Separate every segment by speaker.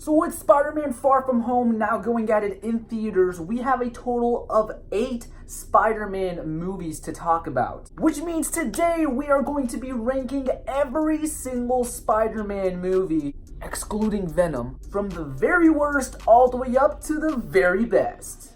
Speaker 1: So with Spider-Man Far From Home now going at it in theaters, we have a total of 8 Spider-Man movies to talk about. Which means today we are going to be ranking every single Spider-Man movie, excluding Venom, from the very worst all the way up to the very best.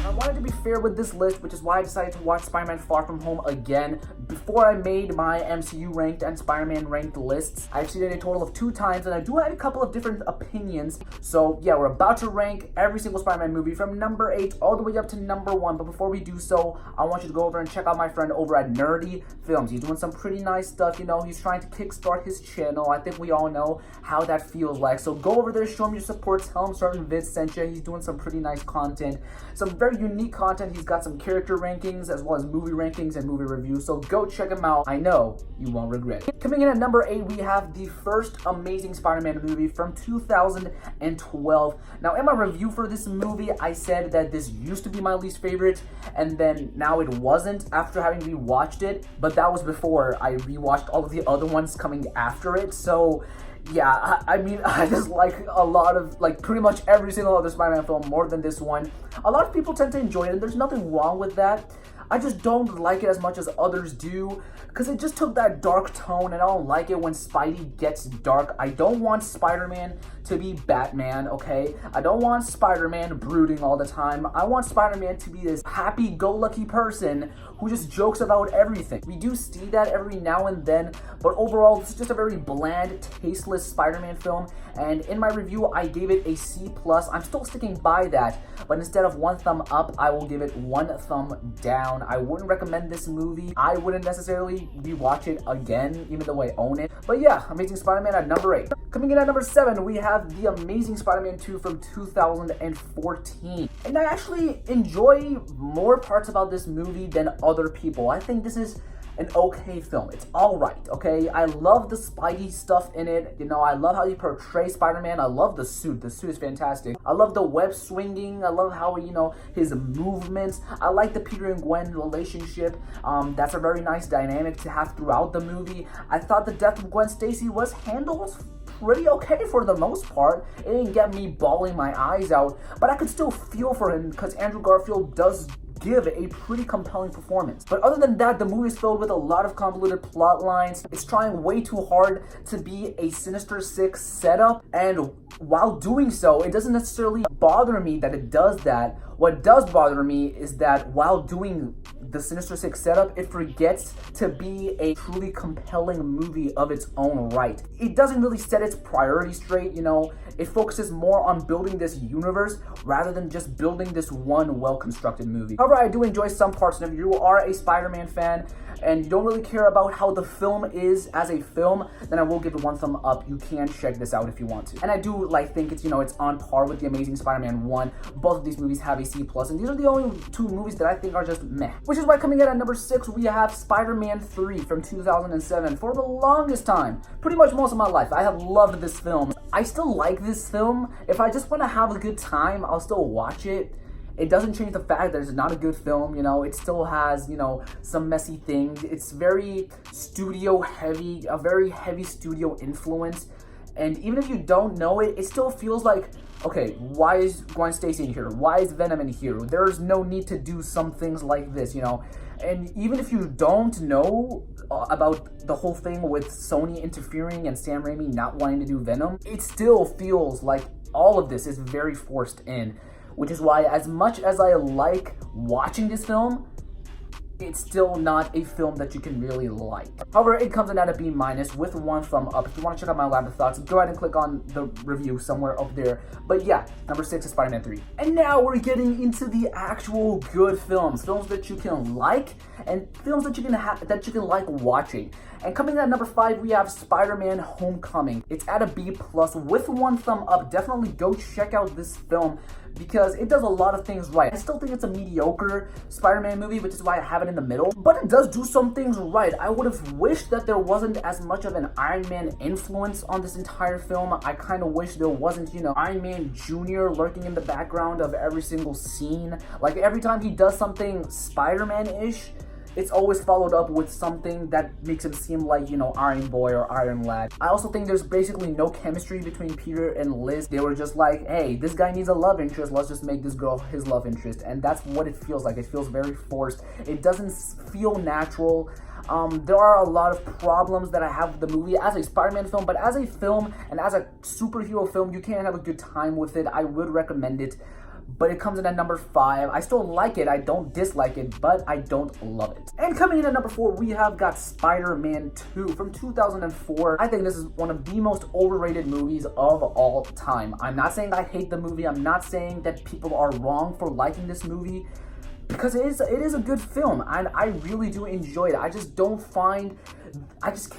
Speaker 1: I wanted to be fair with this list, which is why I decided to watch Spider-Man Far From Home again. Before I made my MCU ranked and Spider-Man ranked lists, I actually did a total of 2 times, and I do have a couple of different opinions. So yeah, we're about to rank every single Spider-Man movie from number 8 all the way up to number 1. But before we do so, I want you to go over and check out my friend over at Nerdy Films. He's doing some pretty nice stuff, you know. He's trying to kickstart his channel. I think we all know how that feels like. So go over there, show him your support, tell him Certain Vids sent you. He's doing some pretty nice content, some very unique content. He's got some character rankings as well as movie rankings and movie reviews, so go check him out. I know you won't regret it. Coming in at number 8, we have the first Amazing Spider-Man movie from 2012. Now in my review for this movie, I said that this used to be my least favorite, and then now it wasn't after having rewatched it, but that was before I rewatched all of the other ones coming after it. So yeah, I mean, I just like a lot of, like, pretty much every single other Spider-Man film more than this one. A lot of people tend to enjoy it, and there's nothing wrong with that. I just don't like it as much as others do, because it just took that dark tone, and I don't like it when Spidey gets dark. I don't want Spider-Man to be Batman, okay? I don't want Spider-Man brooding all the time. I want Spider-Man to be this happy-go-lucky person who just jokes about everything. We do see that every now and then, but overall, this is just a very bland, tasteless Spider-Man film, and in my review, I gave it a C+. I'm still sticking by that, but instead of 1 thumb up, I will give it 1 thumb down. I wouldn't recommend this movie. I wouldn't necessarily rewatch it again, even though I own it. But yeah, Amazing Spider-Man at number 8. Coming in at number 7, we have The Amazing Spider-Man 2 from 2014. And I actually enjoy more parts about this movie than other people. I think this is an okay film. It's alright, okay? I love the Spidey stuff in it. You know, I love how he portrays Spider-Man. I love the suit. The suit is fantastic. I love the web swinging. I love how, you know, his movements. I like the Peter and Gwen relationship. That's a very nice dynamic to have throughout the movie. I thought the death of Gwen Stacy was handled pretty okay for the most part. It didn't get me bawling my eyes out, but I could still feel for him because Andrew Garfield does give a pretty compelling performance. But other than that, the movie is filled with a lot of convoluted plot lines. It's trying way too hard to be a Sinister Six setup, and while doing so, it doesn't necessarily bother me that it does that. What does bother me is that while doing the Sinister Six setup, it forgets to be a truly compelling movie of its own right. It doesn't really set its priorities straight, you know. It focuses more on building this universe rather than just building this one well-constructed movie. However, I do enjoy some parts, and if you are a Spider-Man fan and you don't really care about how the film is as a film, then I will give it 1 thumb up. You can check this out if you want to. And I do think it's, you know, it's on par with The Amazing Spider-Man 1. Both of these movies have a C+, and these are the only 2 movies that I think are just meh. Which is why coming in at number 6, we have Spider-Man 3 from 2007. For the longest time, pretty much most of my life, I have loved this film. I still like this film. If I just want to have a good time, I'll still watch it. It doesn't change the fact that it's not a good film, you know. It still has, you know, some messy things. It's very studio heavy, a very heavy studio influence. And even if you don't know it, it still feels like, okay, why is Gwen Stacy in here? Why is Venom in here? There's no need to do some things like this, you know. And even if you don't know about the whole thing with Sony interfering and Sam Raimi not wanting to do Venom, it still feels like all of this is very forced in. Which is why, as much as I like watching this film, it's still not a film that you can really like. However, it comes in at a B- with 1 thumb up. If you want to check out my lab of thoughts, go ahead and click on the review somewhere up there. But yeah, number 6 is Spider-Man 3. And now we're getting into the actual good films. Films that you can like, and films that you can like watching. And coming in at number 5, we have Spider-Man Homecoming. It's at a B+ with 1 thumb up. Definitely go check out this film because it does a lot of things right. I still think it's a mediocre Spider-Man movie, which is why I have it in the middle, but it does do some things right. I would have wished that there wasn't as much of an Iron Man influence on this entire film. I kind of wish there wasn't, you know, Iron Man Jr. lurking in the background of every single scene. Like, every time he does something Spider-Man-ish, it's always followed up with something that makes him seem like, you know, Iron Boy or Iron Lad. I also think there's basically no chemistry between Peter and Liz. They were just like, hey, this guy needs a love interest, let's just make this girl his love interest. And that's what it feels like. It feels very forced. It doesn't feel natural. There are a lot of problems that I have with the movie as a Spider-Man film, but as a film and as a superhero film, you can have a good time with it. I would recommend it. But it comes in at number 5. I still like it, I don't dislike it, but I don't love it. And coming in at number 4, we have got Spider-Man 2 from 2004. I think this is one of the most overrated movies of all time. I'm not saying I hate the movie, I'm not saying that people are wrong for liking this movie, because it is a good film, and I really do enjoy it. I just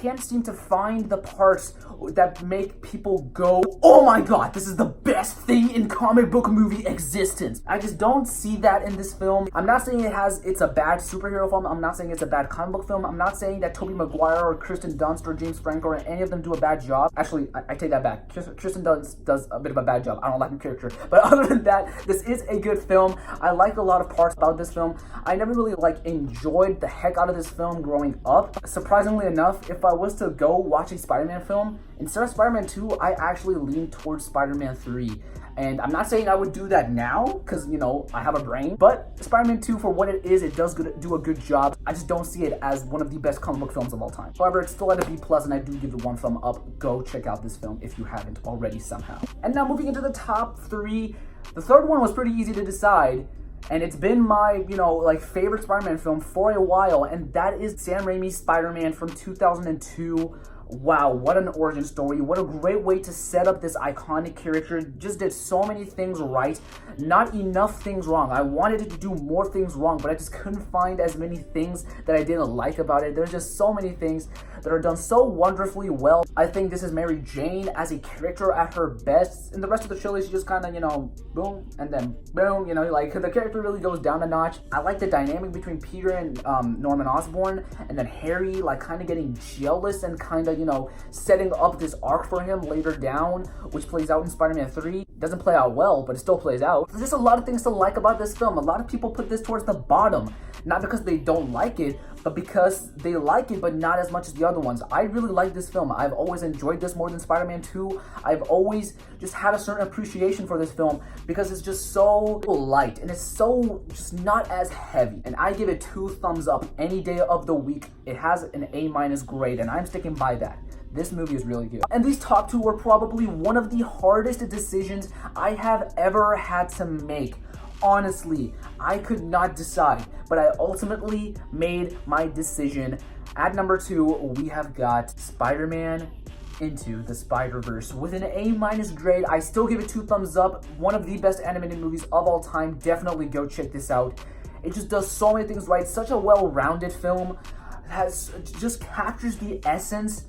Speaker 1: can't seem to find the parts that make people go, oh my god, this is the best thing in comic book movie existence. I just don't see that in this film. I'm not saying it's a bad superhero film. I'm not saying it's a bad comic book film. I'm not saying that Tobey Maguire or Kristen Dunst or James Franco or any of them do a bad job. Actually, I take that back. Kristen Dunst does a bit of a bad job. I don't like her character. But other than that, this is a good film. I like a lot of parts about this film. I never really enjoyed the heck out of this film growing up. Surprisingly enough, if I was to go watch a Spider-Man film, instead of Spider-Man 2, I actually lean towards Spider-Man 3. And I'm not saying I would do that now, because, you know, I have a brain, but Spider-Man 2, for what it is, it does do a good job. I just don't see it as one of the best comic book films of all time. However, it's still at a B+, and I do give it 1 thumb up. Go check out this film if you haven't already somehow. And now moving into the top 3, the third one was pretty easy to decide, and it's been my, you know, favorite Spider-Man film for a while, and that is Sam Raimi's Spider-Man from 2002. Wow, what an origin story. What a great way to set up this iconic character. Just did so many things right. Not enough things wrong. I wanted it to do more things wrong, but I just couldn't find as many things that I didn't like about it. There's just so many things that are done so wonderfully well. I think this is Mary Jane as a character at her best. In the rest of the trilogy, she just kind of, you know, boom, and then boom, you know, the character really goes down a notch. I like the dynamic between Peter and Norman Osborn, and then Harry, kind of getting jealous and kind of, you know, setting up this arc for him later down, which plays out in Spider-Man 3. Doesn't play out well, but it still plays out. There's just a lot of things to like about this film. A lot of people put this towards the bottom, not because they don't like it, but because they like it, but not as much as the other ones. I really like this film. I've always enjoyed this more than Spider-Man 2. I've always just had a certain appreciation for this film because it's just so light and it's so just not as heavy. And I give it 2 thumbs up any day of the week. It has an A- grade, and I'm sticking by that. This movie is really good. And these top 2 were probably one of the hardest decisions I have ever had to make. Honestly, I could not decide, but I ultimately made my decision. At number 2, we have got Spider-Man Into the Spider-Verse. With an A- grade, I still give it 2 thumbs up. One of the best animated movies of all time. Definitely go check this out. It just does so many things right. Such a well-rounded film. Just captures the essence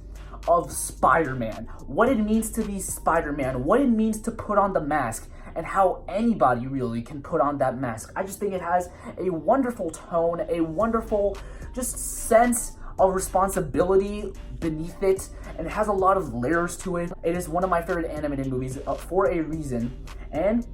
Speaker 1: of Spider-Man, what it means to be Spider-Man, what it means to put on the mask, and how anybody really can put on that mask. I just think it has a wonderful tone, a wonderful just sense of responsibility beneath it, and it has a lot of layers to it. It is one of my favorite animated movies for a reason, and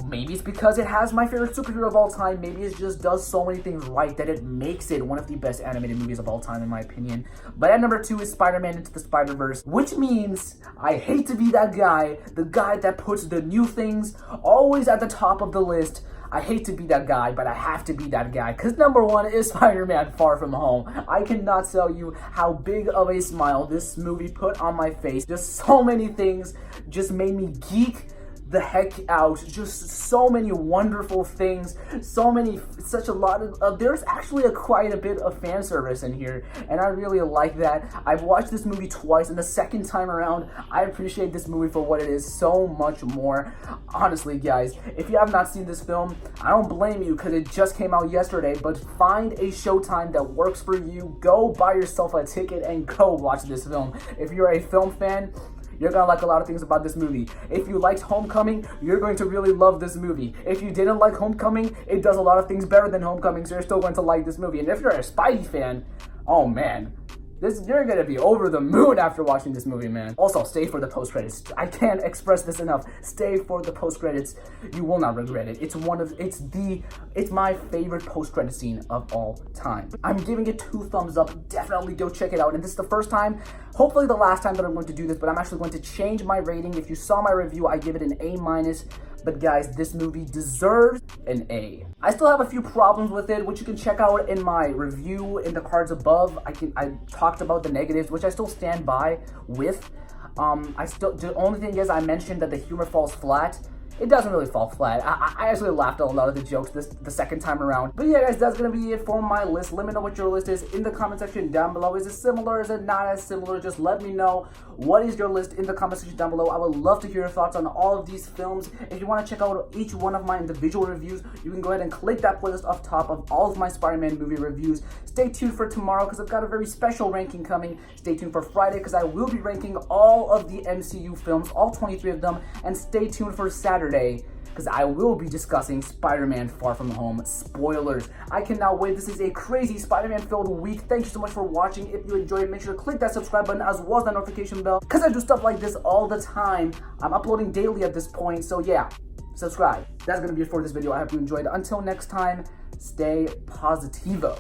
Speaker 1: maybe it's because it has my favorite superhero of all time. Maybe it just does so many things right that it makes it one of the best animated movies of all time, in my opinion. But at number 2 is Spider-Man Into the Spider-Verse, which means I hate to be that guy, the guy that puts the new things always at the top of the list. I hate to be that guy, but I have to be that guy, because number 1 is Spider-Man Far From Home. I cannot tell you how big of a smile this movie put on my face. Just so many things just made me geek the heck out. Just so many wonderful things, such a lot of there's actually quite a bit of fan service in here, and I really like that. I've watched this movie twice, and the second time around I appreciate this movie for what it is so much more. Honestly, guys, if you have not seen this film, I don't blame you, because it just came out yesterday, but find a showtime that works for you. Go buy yourself a ticket and go watch this film. If you're a film fan, You're gonna like a lot of things about this movie. If you liked Homecoming, you're going to really love this movie. If you didn't like Homecoming, it does a lot of things better than Homecoming, so you're still going to like this movie. And if you're a Spidey fan, oh man, you're gonna be over the moon after watching this movie, man. Also, stay for the post-credits. I can't express this enough. Stay for the post-credits. You will not regret it. It's my favorite post-credit scene of all time. I'm giving it 2 thumbs up. Definitely go check it out. And this is the first time, hopefully the last time that I'm going to do this, but I'm actually going to change my rating. If you saw my review, I give it an A-. But guys, this movie deserves an A. I still have a few problems with it, which you can check out in my review in the cards above. I talked about the negatives, which I still stand by with. The only thing is I mentioned that the humor falls flat. It doesn't really fall flat. I actually laughed at a lot of the jokes the second time around. But yeah, guys, that's gonna be it for my list. Let me know what your list is in the comment section down below. Is it similar? Is it not as similar? Just let me know. What is your list in the comment section down below? I would love to hear your thoughts on all of these films. If you want to check out each one of my individual reviews, you can go ahead and click that playlist up top of all of my Spider-Man movie reviews. Stay tuned for tomorrow because I've got a very special ranking coming. Stay tuned for Friday because I will be ranking all of the MCU films, all 23 of them. And stay tuned for Saturday because I will be discussing Spider-Man Far From Home. Spoilers. I cannot wait. This is a crazy Spider-Man filled week. Thank you so much for watching. If you enjoyed, make sure to click that subscribe button as well as that notification bell because I do stuff like this all the time. I'm uploading daily at this point, so yeah, subscribe. That's going to be it for this video. I hope you enjoyed. Until next time, stay positivo.